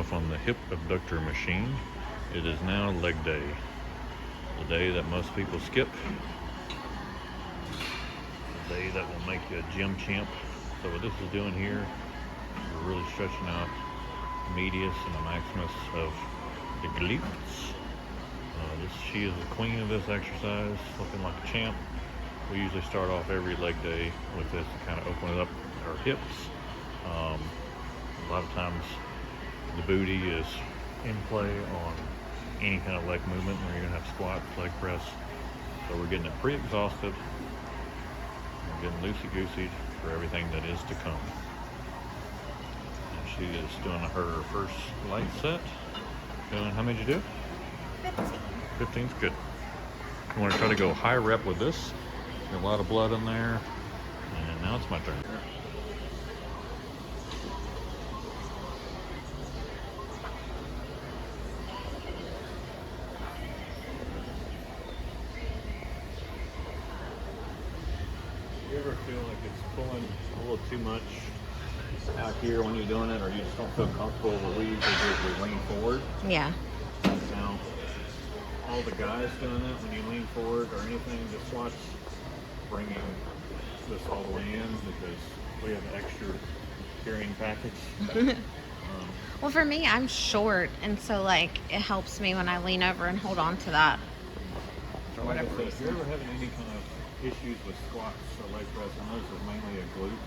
off on the hip abductor machine. It is now leg day, the day that most people skip, the day that will make you a gym champ. So what this is doing here, we're really stretching out the medius and the maximus of the glutes. She is the queen of this exercise, looking like a champ. We usually start off every leg day with this to kind of open it up our hips. A lot of times the booty is in play on any kind of leg movement where you're gonna have squats, leg press. So we're getting it pre-exhausted. We're getting loosey-goosey for everything that is to come. And she is doing her first light set. How many did you do? 15. 15's good. You want to try to go high rep with this. Got a lot of blood in there. And now it's my turn. You ever feel like it's pulling a little too much out here when you're doing it, or you just don't feel comfortable? What we usually do is we lean forward. Yeah. Now, all the guys doing that, when you lean forward or anything, just watch bringing this all the way in, because we have an extra carrying package. Well, for me, I'm short, and so like it helps me when I lean over and hold on to that. For whatever reason. If you're ever having any kind of issues with squats or leg press, I know this is mainly a glute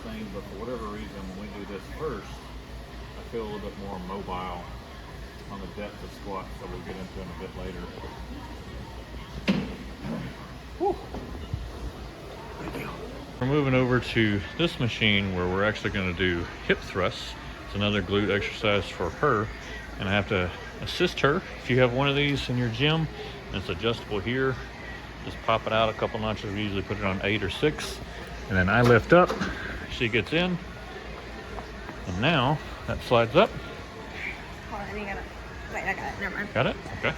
thing, but for whatever reason, when we do this first, I feel a little bit more mobile on the depth of squats that we'll get into in a bit later. Whew. We're moving over to this machine where we're actually going to do hip thrusts. It's another glute exercise for her, and I have to assist her. If you have one of these in your gym and it's adjustable here, just pop it out a couple notches. We usually put it on 8 or 6, and then I lift up, she gets in, and now that slides up. Hold on, you gotta. Wait, I got it. Never mind. Got it? Okay.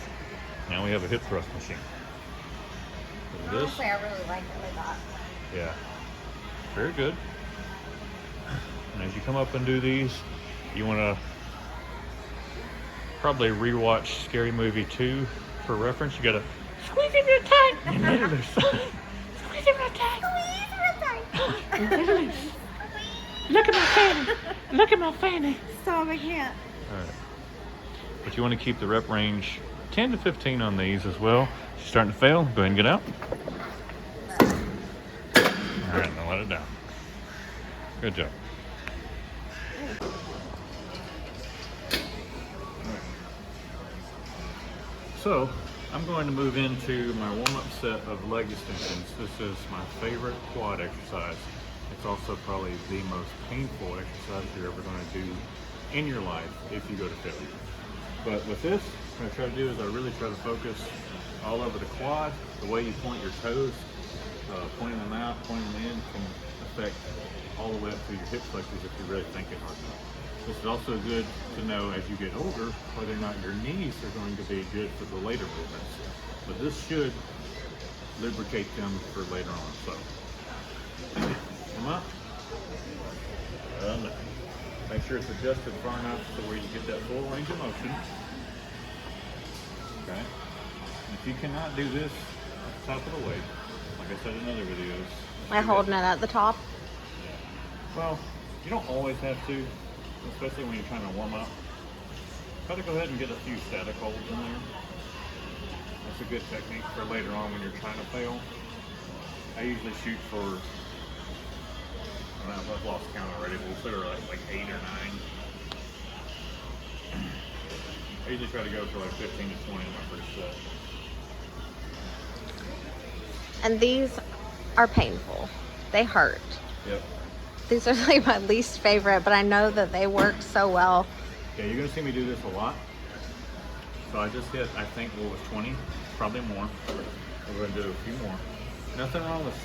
Now we have a hip thrust machine. Honestly, I really like it like that. Yeah. Very good. And as you come up and do these, you want to probably rewatch Scary Movie 2 for reference. You got to squeeze in your tight. Squeeze in real tight. Look at my fanny. Look at my fanny. Stop, I can't. All right. But you want to keep the rep range 10 to 15 on these as well. If you're starting to fail, go ahead and get out. All right, now let it down. Good job. So, I'm going to move into my warm-up set of leg extensions. This is my favorite quad exercise. It's also probably the most painful exercise you're ever going to do in your life if you go to failure. But with this, what I try to do is I really try to focus all over the quad. The way you point your toes, pointing them out, pointing them in, can affect all the way up to your hip flexors if you're really thinking hard enough. This is also good to know as you get older whether or not your knees are going to be good for the later movements. But this should lubricate them for later on. So, come up. Make sure it's adjusted far enough to where you get that full range of motion. Okay. And if you cannot do this at the top of the weight, like I said in other videos. Am I holding it at the top? Yeah. Well, you don't always have to, especially when you're trying to warm up. Try to go ahead and get a few static holds in there. That's a good technique for later on when you're trying to fail. I usually shoot for, I've lost count already, but we'll say like 8 or 9. I usually try to go for like 15 to 20 in my first set. And these are painful. They hurt. Yep. These are like my least favorite, but I know that they work so well. Yeah, you're gonna see me do this a lot. So I just hit, I think, what was 20, probably more. We're gonna do a few more. Nothing wrong with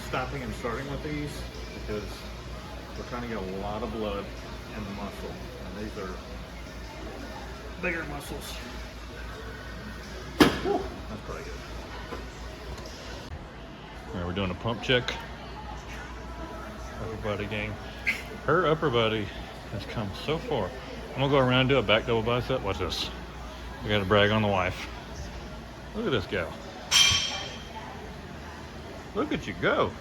stopping and starting with these, because we're trying to get a lot of blood in the muscle. And these are bigger muscles. Whew, that's probably good. All right, we're doing a pump check. Upper body gang. Her upper body has come so far. I'm gonna go around and do a back double bicep. Watch this. We gotta brag on the wife. Look at this gal. Look at you go.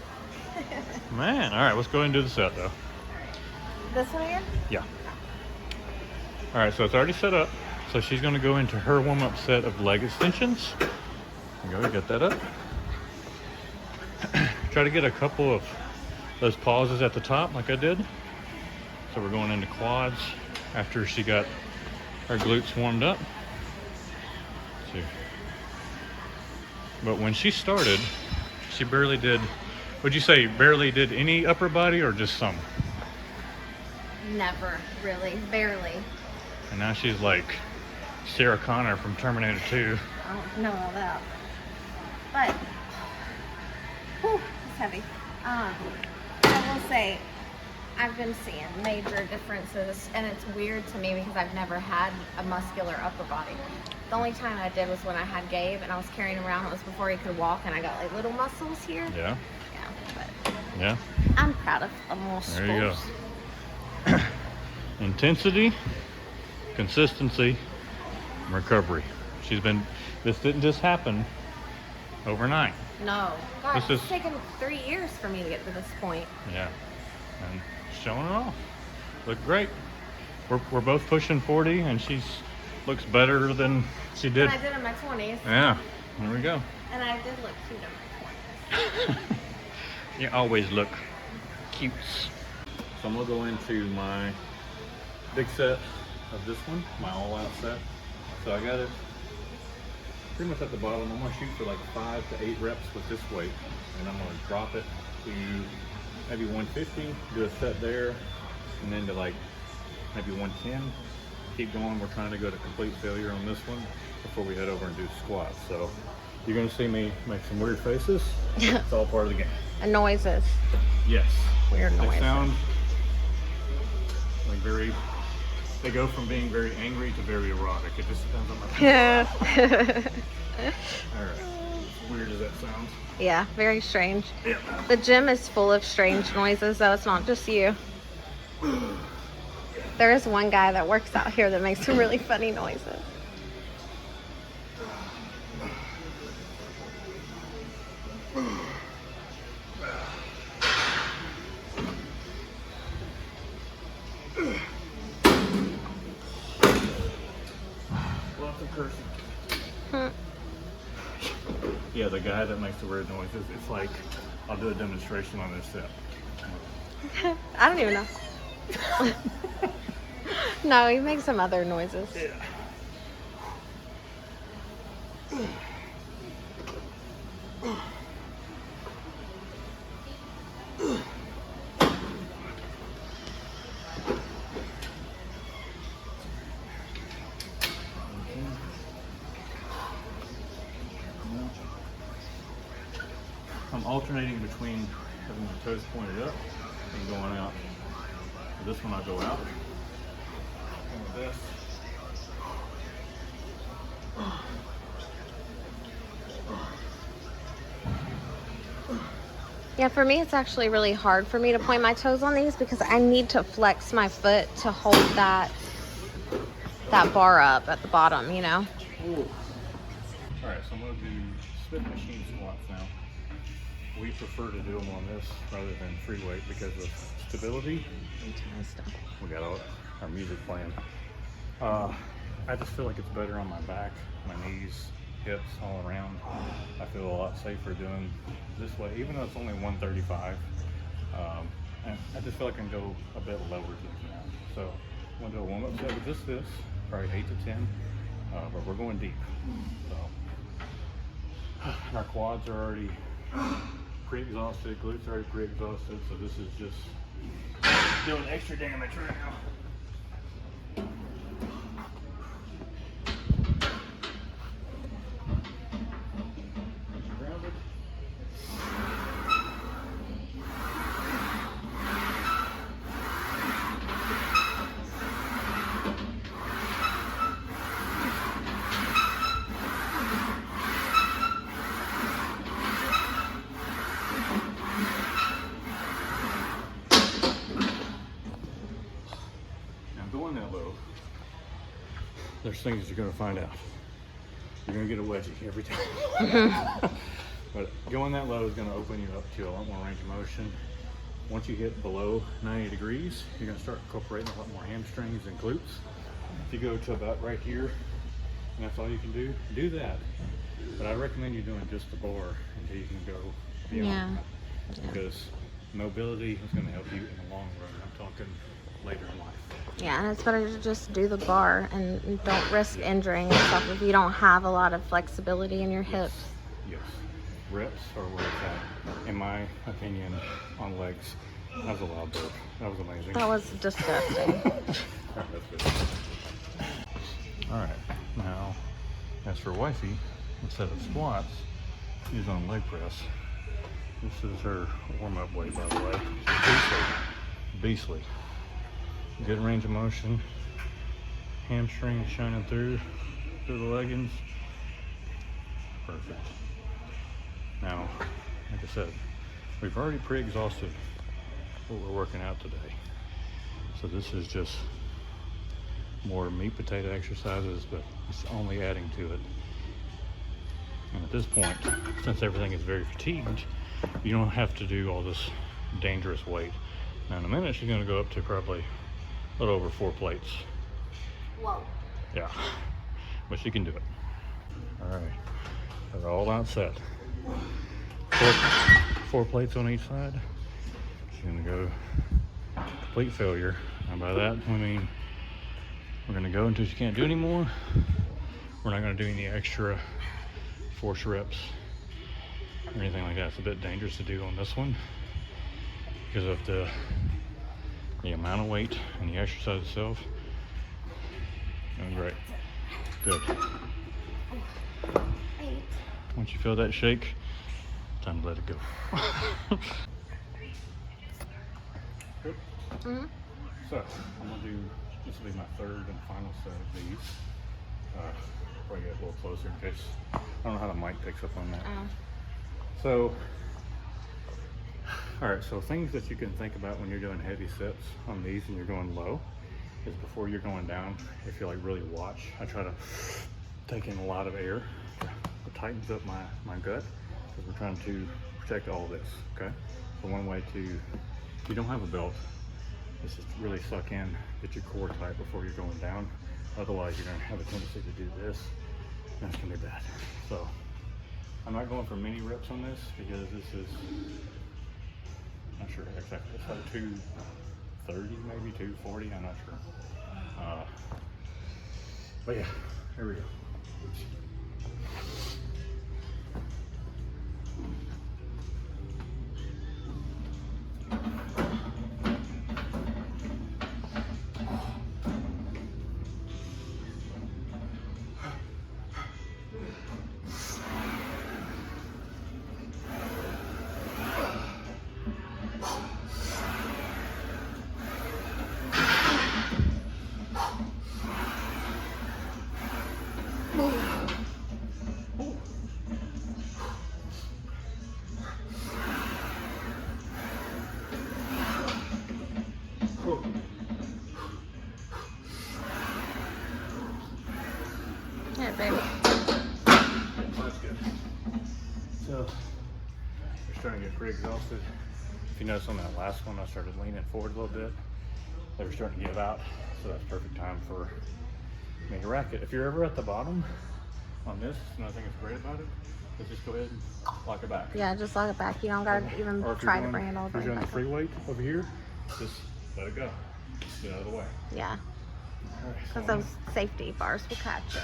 Man, all right, let's go ahead and do the set though. This one here? Yeah. All right, so it's already set up. So she's gonna go into her warm-up set of leg extensions. There you go, get that up. Try to get a couple of those pauses at the top like I did. So we're going into quads after she got her glutes warmed up. Let's see. But when she started, she barely did, would you say barely did any upper body or just some? Never, really, barely. And now she's like Sarah Connor from Terminator 2. I don't know all that. But, whew, it's heavy. I will say, I've been seeing major differences, and it's weird to me because I've never had a muscular upper body. The only time I did was when I had Gabe, and I was carrying him around. It was before he could walk, and I got like little muscles here. Yeah. Yeah, but Yeah. I'm proud of the muscles. There you go. Intensity, consistency, recovery. This didn't just happen overnight. No, God, This it's is- taken 3 years for me to get to this point. Yeah. And showing it off. Look great. We're both pushing 40 and she's looks better than she did. And I did in my 20s. Yeah. There we go. And I did look cute in my 20s. You always look cute. So I'm gonna go into my big set of this one, my all-out set. So I got it pretty much at the bottom. I'm gonna shoot for like 5 to 8 reps with this weight, and I'm gonna drop it to maybe 150, do a set there, and then to like maybe 110. Keep going. We're trying to go to complete failure on this one before we head over and do squats. So you're gonna see me make some weird faces. It's all part of the game. And noises. Yes. Weird They noises. sound like they go from being very angry to very erotic. It just depends on my Yeah. Alright. As weird as that sounds. Yeah, very strange. Yeah. The gym is full of strange noises, though. It's not just you. There is one guy that works out here that makes some really funny noises. Lots of cursing. Hmm. Yeah, the guy that makes the weird noises, it's like, I'll do a demonstration on this set. I don't even know. No, he makes some other noises. Yeah. I'm alternating between having my toes pointed up and going out. For this one, I'll go out. And with this, Yeah, for me, it's actually really hard for me to point my toes on these because I need to flex my foot to hold that bar up at the bottom, you know? all right, so I'm going to do split machine squats now. We prefer to do them on this rather than free weight because of stability. We got our music playing. I just feel like it's better on my back, my knees, hips, all around. I feel a lot safer doing this way, even though it's only 135. And I just feel like I can go a bit lower to this now. So I'm going to do a warm-up set with just this, probably 8 to 10, but we're going deep. So our quads are already pre-exhausted, glutes are already pre-exhausted, so this is just doing extra damage right now. Grounded. there's things you're gonna find out. You're gonna get a wedgie every time. But going that low is gonna open you up to a lot more range of motion. Once you hit below 90 degrees, you're gonna start incorporating a lot more hamstrings and glutes. If you go to about right here, and that's all you can do that. But I recommend you doing just the bar until you can go beyond that. Because mobility is gonna help you in the long run. I'm talking later in life. Yeah, and it's better to just do the bar and don't risk injuring yourself if you don't have a lot of flexibility in your hips. Yes. Reps are where it's at, in my opinion, on legs. That was a loud burp. That was amazing. That was disgusting. Alright, that's good. Alright, now, as for wifey, instead of squats, she's on leg press. This is her warm-up weight, by the way. Beastly. Good range of motion. Hamstrings shining through the leggings. Perfect. Now, like I said, we've already pre-exhausted what we're working out today. So this is just more meat potato exercises, but it's only adding to it. And at this point, since everything is very fatigued, you don't have to do all this dangerous weight. Now in a minute, she's gonna go up to probably a little over 4 plates. Whoa. Yeah, but she can do it. All right, they're all out set. 4 plates on each side. She's gonna go complete failure. And by that, I mean, we're gonna go until she can't do anymore. We're not gonna do any extra force reps or anything like that. It's a bit dangerous to do on this one because of the amount of weight and the exercise itself. Doing great. Good. Once you feel that shake, time to let it go. Good. Mm-hmm. So I'm gonna do, this will be my third and final set of these. Probably get a little closer in case, I don't know how the mic picks up on that. So, all right, so things that you can think about when you're doing heavy sets on these and you're going low is before you're going down, if you like really watch, I try to take in a lot of air. It tightens up my gut because we're trying to protect all this, okay? So one way to, if you don't have a belt, is just really suck in, get your core tight before you're going down. Otherwise, you're gonna have a tendency to do this, and that's gonna be bad. So I'm not going for many reps on this because this is, not sure exactly, it's like 230, maybe 240, I'm not sure. But yeah, here we go. Yeah, baby. That's good. So, we're starting to get pretty exhausted. If you notice on that last one, I started leaning forward a little bit. They were starting to give out, so that's perfect time for me to rack it. If you're ever at the bottom on this, another thing that's great about it is just go ahead and lock it back. Yeah, just lock it back. You don't gotta even try to bring it all the way back. If you're doing the back. free weight over here, just let it go. Get out of the way. Yeah, All right, because so those safety bars will catch it.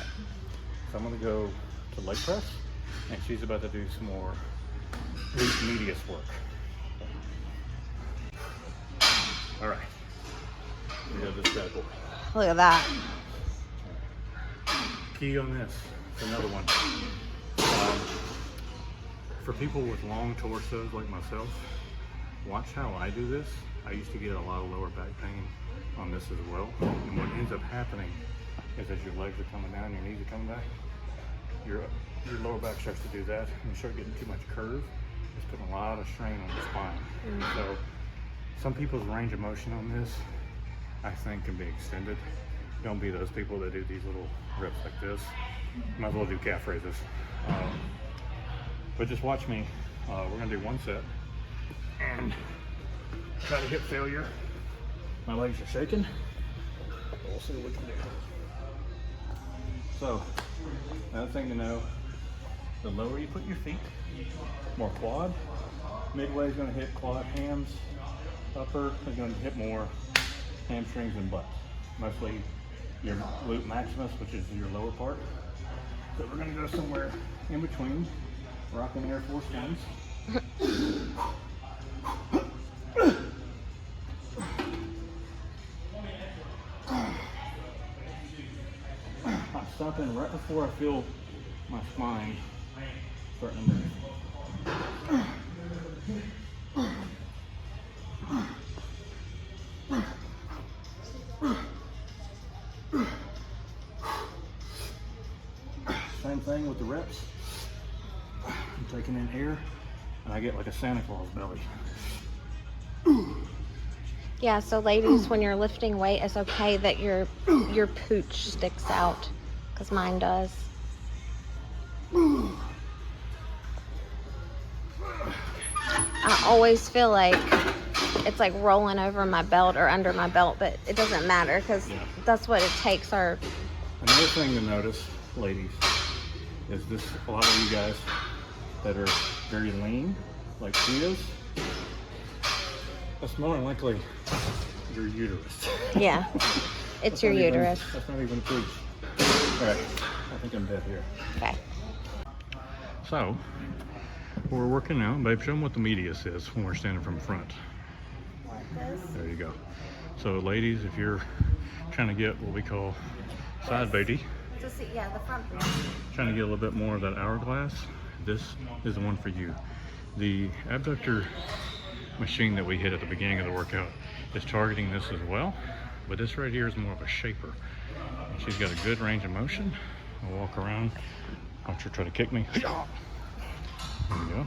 So I'm gonna go to leg press, and she's about to do some more glute medius work. All right, we got this bad boy. Look at that. Key on this, it's another one. For people with long torsos like myself, watch how I do this. I used to get a lot of lower back pain on this as well. And what ends up happening is as your legs are coming down, your knees are coming back, your lower back starts to do that, and you start getting too much curve. It's putting a lot of strain on the spine. So some people's range of motion on this, I think, can be extended don't be those people that do these little reps like this. Might as well do calf raises. But just watch me. We're gonna do one set and try to hit failure. My legs are shaking. We'll see what we can do. So, another thing to know, the lower you put your feet, more quad. Midway is going to hit quad, hams. Upper is going to hit more hamstrings and butt. Mostly your glute maximus, which is your lower part. So we're going to go somewhere in between, rocking Air Force Ones. I'm stopping right before I feel my spine starting to move. Same thing with the reps. I'm taking in air and I get like a Santa Claus belly. Yeah, so ladies, when you're lifting weight, it's okay that your pooch sticks out, because mine does. I always feel like it's like rolling over my belt or under my belt, but it doesn't matter, because that's what it takes. Another thing to notice, ladies, is this, a lot of you guys that are very lean, like she is, that's more than likely your uterus. Yeah, it's your uterus. That's not even a pooch. All right, I think I'm dead here. Okay. So, we're working out. Babe, show them what the medius is when we're standing from front. Like this? There you go. So, ladies, if you're trying to get what we call side booty, Just see, yeah, the front view. trying to get a little bit more of that hourglass, this is the one for you. The abductor machine that we hit at the beginning of the workout is targeting this as well, but this right here is more of a shaper. And she's got a good range of motion. I'll walk around. Don't you try to kick me. There we go.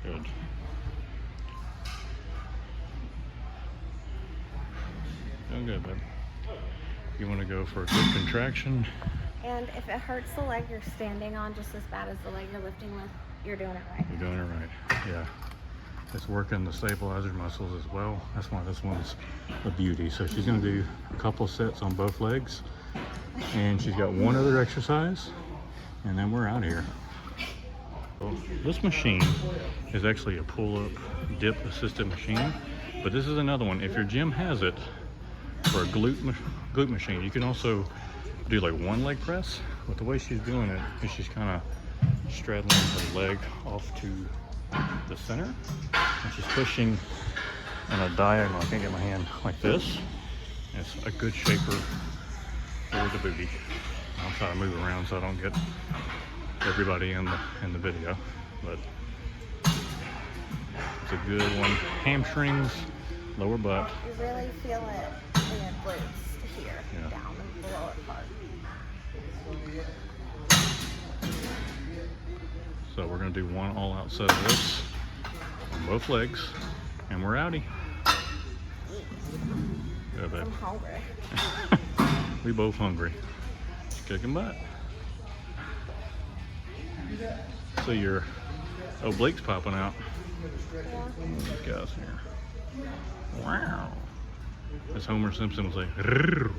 Good. Doing good, babe. You want to go for a good contraction. And if it hurts the leg you're standing on just as bad as the leg you're lifting with, you're doing it right. You're doing it right. Yeah. It's working the stabilizer muscles as well. That's why this one's a beauty. So she's going to do a couple sets on both legs. And she's got one other exercise. And then we're out here. So this machine is actually a pull-up dip assisted machine. But this is another one. If your gym has it for a glute machine, you can also do like one leg press. But the way she's doing it is she's kind of straddling her leg off to the center, and she's pushing in a diagonal. I can't get my hand like this. It's a good shaper for the booty. I'll try to move around so I don't get everybody in the video, but it's a good one. Hamstrings, lower butt. You really feel it in your glutes here, down in the lower part. So we're gonna do one all-out set of this on both legs, and we're outie. Good, babe. I'm hungry. We both hungry. Kicking butt. So your obliques popping out. Yeah. These guys here. Wow. As Homer Simpson would say. Rrr.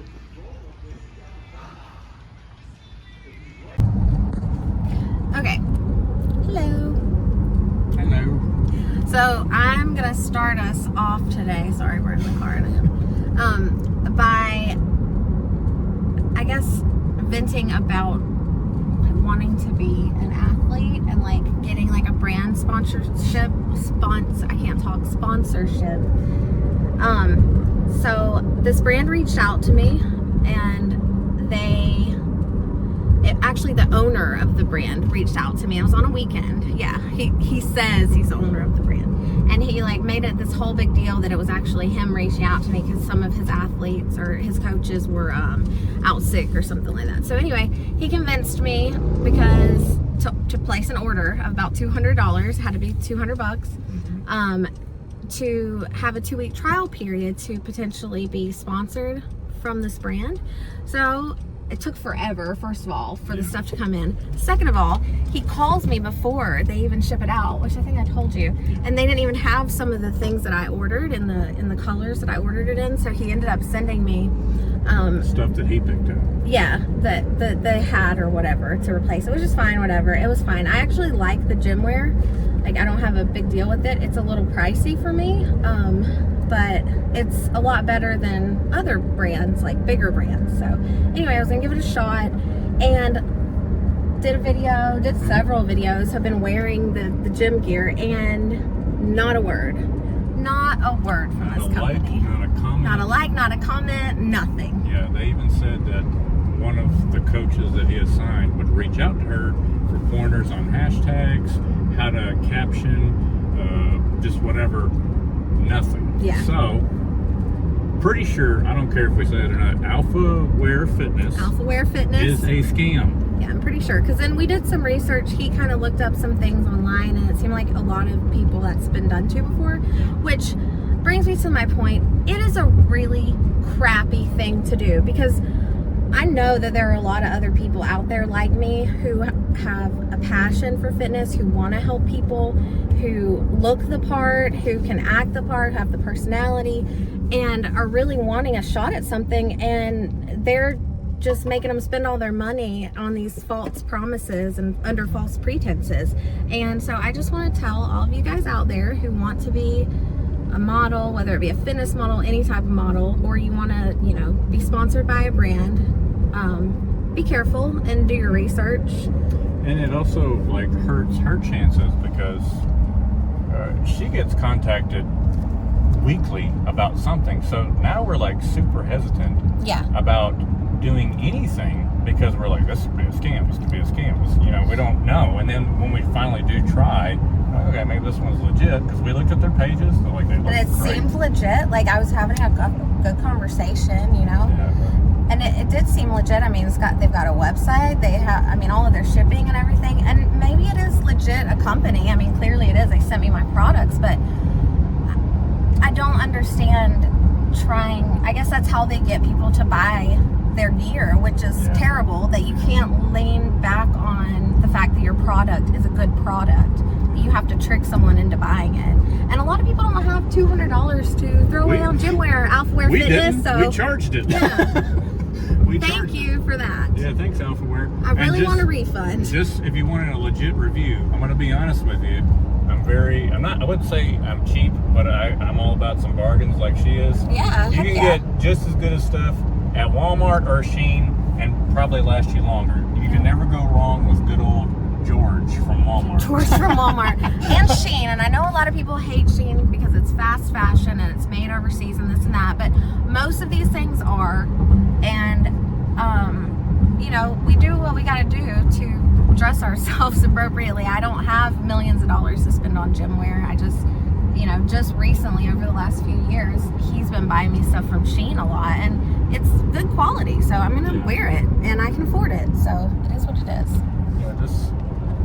Okay. Hello. Hello. So I'm gonna start us off today. Sorry, we're in the car. By I guess venting about wanting to be an athlete and like getting like a brand sponsorship. So this brand reached out to me, and actually the owner of the brand reached out to me. I was on a weekend. Yeah, he says he's the owner of the brand, and he like made it this whole big deal that it was actually him reaching out to me because some of his athletes or his coaches were out sick or something like that. So anyway, he convinced me because to place an order of about $200, had to be $200, to have a 2-week trial period to potentially be sponsored from this brand. So it took forever, first of all, for the stuff to come in. Second of all, he calls me before they even ship it out, which I think I told you. And they didn't even have some of the things that I ordered in the colors that I ordered it in. So he ended up sending me stuff that he picked up. Yeah, that they had or whatever to replace it, which is fine, whatever. It was fine. I actually like the gym wear. Like, I don't have a big deal with it. It's a little pricey for me, but it's a lot better than other brands, like bigger brands. So anyway, I was gonna give it a shot and did several videos. Have been wearing the gym gear, and not a word from this company. Not a comment. Not a like, not a comment, nothing. Yeah, they even said that one of the coaches that he assigned would reach out to her for pointers on hashtags, how to caption, just whatever. Nothing. Yeah. So, pretty sure, I don't care if we say it or not, Alpha Wear Fitness is a scam. Yeah, I'm pretty sure. Because then we did some research. He kind of looked up some things online, and it seemed like a lot of people that's been done to before, which brings me to my point. It is a really crappy thing to do, because I know that there are a lot of other people out there like me who have a passion for fitness, who want to help people, who look the part, who can act the part, have the personality, and are really wanting a shot at something, and they're just making them spend all their money on these false promises and under false pretenses. And so I just want to tell all of you guys out there who want to be a model, whether it be a fitness model, any type of model, or you want to, be sponsored by a brand, be careful and do your research. And it also hurts her chances, because she gets contacted weekly about something. So now we're super hesitant about doing anything, because we're like, this could be a scam, this could be a scam. We don't know. And then when we finally do try, okay, maybe this one's legit, because we looked at their pages, they look and it great. Seemed legit. Like, I was having a good conversation, Yeah. and it did seem legit. I mean, they've got a website, they have, all of their shipping and everything, and maybe it is legit a company. I mean, clearly it is. They sent me my products, but I don't understand I guess that's how they get people to buy their gear, which is terrible, that you can't lean back on the fact that your product is a good product. You have to trick someone into buying it. And a lot of people don't have $200 to throw away on gym wear, Alpha Wear Fitness. So we charged it. Yeah. Thank you for that. Yeah, thanks, Alpha Wear. I really want a refund. Just if you wanted a legit review, I'm going to be honest with you. I wouldn't say I'm cheap, but I'm all about some bargains like she is. Yeah. You can get just as good as stuff at Walmart or Shein and probably last you longer. You can never go wrong with good old George from Walmart. And Shein. And I know a lot of people hate Shein because it's fast fashion and it's made overseas and this and that, but most of these things are. And, we do what we got to do to dress ourselves appropriately. I don't have millions of dollars to spend on gym wear. I just, just recently, over the last few years, he's been buying me stuff from Shein a lot, and it's good quality, so I'm gonna wear it, and I can afford it, so it is what it is. Yeah, just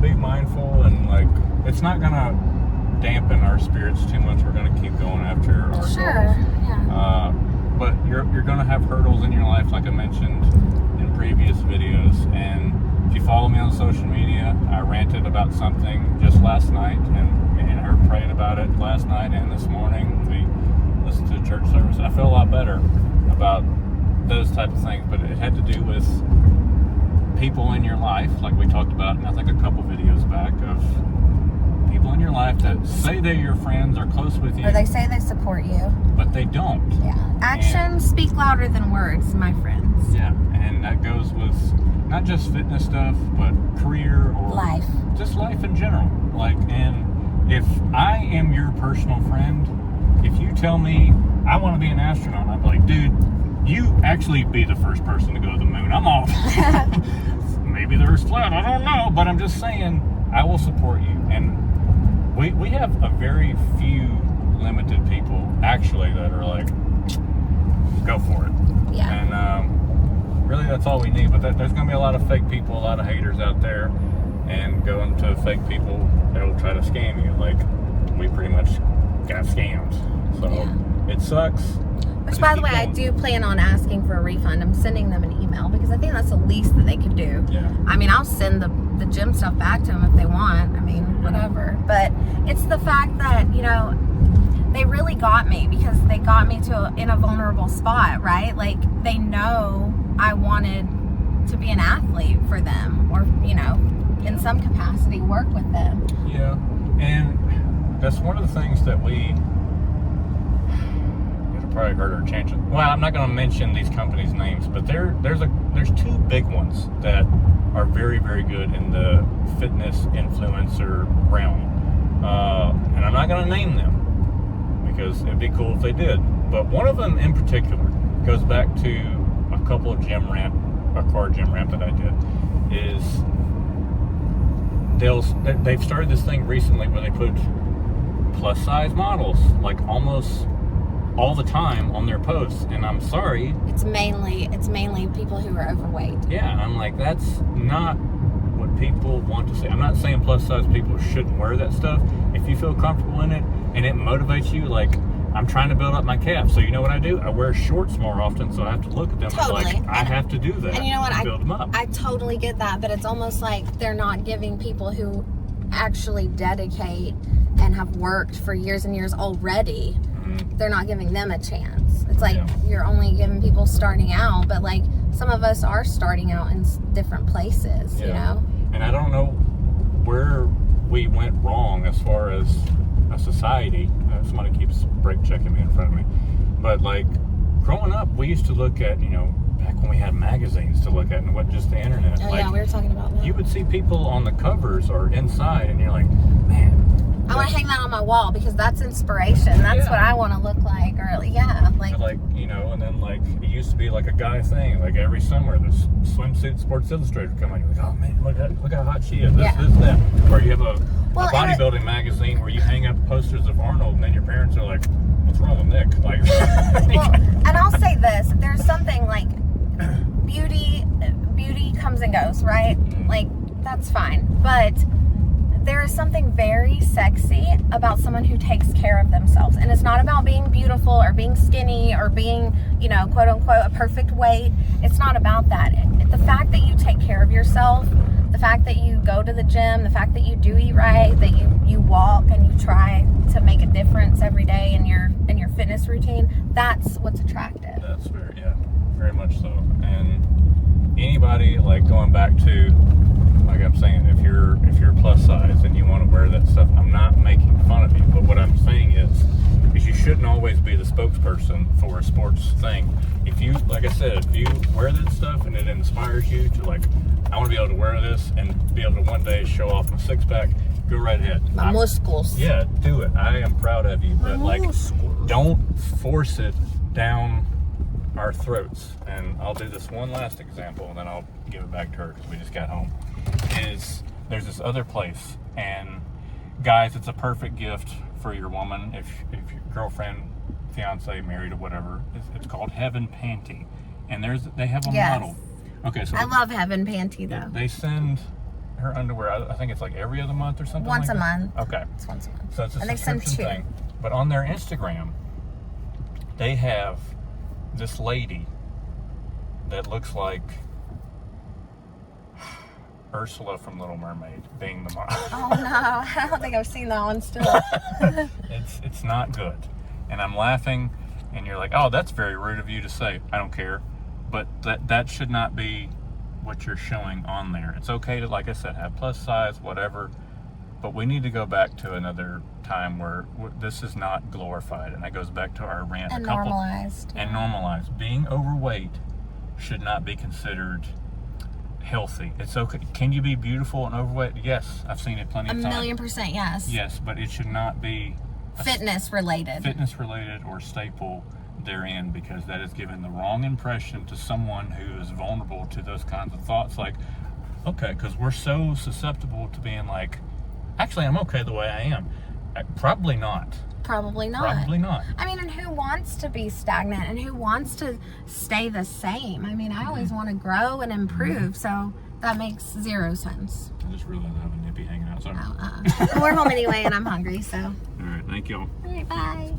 be mindful, and it's not gonna dampen our spirits too much. We're gonna keep going after our goals. Yeah. But you're gonna have hurdles in your life, like I mentioned in previous videos, and if you follow me on social media, I ranted about something just last night, and me and her prayed about it last night and this morning. We listened to a church service, and I feel a lot better about those type of things, but it had to do with people in your life, like we talked about, and I think a couple videos back, of people in your life that say they're your friends or close with you, or they say they support you, but they don't. Yeah. Actions speak louder than words, my friends. Yeah, and that goes with not just fitness stuff, but career or life. Just life in general. And if I am your personal friend, if you tell me I want to be an astronaut, I'm like, dude, you actually be the first person to go to the moon. I'm off. Maybe the Earth's flat, I don't know, but I'm just saying I will support you. And we have a very few limited people actually that are like, go for it. Yeah. And really that's all we need. But there's going to be a lot of fake people, a lot of haters out there, and going to fake people that will try to scam you. Like, we pretty much got scammed. So it sucks. Which, by the way, I do plan on asking for a refund. I'm sending them an email because I think that's the least that they could do. Yeah. I mean, I'll send the gym stuff back to them if they want. I mean, whatever. But it's the fact that, you know, they really got me because they got me in a vulnerable spot, right? Like, they know I wanted to be an athlete for them, or, you know, in some capacity work with them. Yeah. And that's one of the things that we probably heard our chances. Well, I'm not going to mention these companies' names, but there's two big ones that are very, very good in the fitness influencer realm, and I'm not going to name them because it'd be cool if they did. But one of them in particular goes back to a couple of a car gym ramp that I did. They've started this thing recently where they put plus size models like almost all the time on their posts, and I'm sorry, it's mainly people who are overweight. Yeah, I'm like, that's not what people want to see. I'm not saying plus size people shouldn't wear that stuff. If you feel comfortable in it and it motivates you, like, I'm trying to build up my calves, so you know what I do? I wear shorts more often, so I have to look at them. Totally. Like, I have to do that. And you know what? Build them up. I totally get that, but it's almost like they're not giving people who actually dedicate and have worked for years and years already. They're not giving them a chance. It's like you're only giving people starting out, but like some of us are starting out in different places, you know? And I don't know where we went wrong as far as a society. Somebody keeps brake checking me in front of me. But like growing up, we used to look at, you know, back when we had magazines to look at and what just the internet. Oh, like, yeah, we were talking about that. You would see people on the covers or inside, and you're like, man. I want to hang that on my wall because that's inspiration. That's what I want to look like. Or like, you know, and then like it used to be like a guy thing. Like every summer, this swimsuit Sports Illustrated would come on. You're like, oh man, look how hot she is. This, that. Or you have a bodybuilding magazine where you hang up posters of Arnold, and then your parents are like, what's wrong with Nick? Like, well, and I'll say this: there's something like beauty comes and goes, right? Like that's fine, but there is something very sexy about someone who takes care of themselves. And it's not about being beautiful or being skinny or being, you know, quote unquote, a perfect weight. It's not about that. The fact that you take care of yourself, the fact that you go to the gym, the fact that you do eat right, that you walk and you try to make a difference every day in your fitness routine, that's what's attractive. That's very much so. And anybody, like going back to, like I'm saying, if you're plus size and you want to wear that stuff, I'm not making fun of you, but what I'm saying is you shouldn't always be the spokesperson for a sports thing. If you, like I said, if you wear that stuff and it inspires you to like, I want to be able to wear this and be able to one day show off my six pack, go right ahead. My muscles. Yeah, do it. I am proud of you, but like, don't force it down our throats. And I'll do this one last example and then I'll give it back to her because we just got home. There's this other place, and guys, it's a perfect gift for your woman if your girlfriend, fiance, married or whatever. It's called Heaven Panty, and they have a model. Okay, so I love Heaven Panty though. They send her underwear. I think it's like every other month or something. Once a month. Okay, it's once a month. So it's a and subscription thing. But on their Instagram, they have this lady that looks like Ursula from Little Mermaid being the model. Oh no, I don't think I've seen that one still. It's not good. And I'm laughing and you're like, oh, that's very rude of you to say. I don't care. But that should not be what you're showing on there. It's okay to, like I said, have plus size, whatever. But we need to go back to another time where this is not glorified. And that goes back to our rant. And normalized. And normalized. Being overweight should not be considered healthy. It's okay. Can you be beautiful and overweight? Yes, I've seen it plenty of times. 1,000,000% yes. Yes, but it should not be fitness related or staple therein, because that is giving the wrong impression to someone who is vulnerable to those kinds of thoughts. Like, okay, because we're so susceptible to being like, actually, I'm okay the way I am. Probably not. Probably not. Probably not. I mean, and who wants to be stagnant and who wants to stay the same? I mean, I always want to grow and improve, so that makes zero sense. I just realized I have a nippy hanging out. Sorry. We're home anyway, and I'm hungry, so. All right, thank y'all. All right, bye.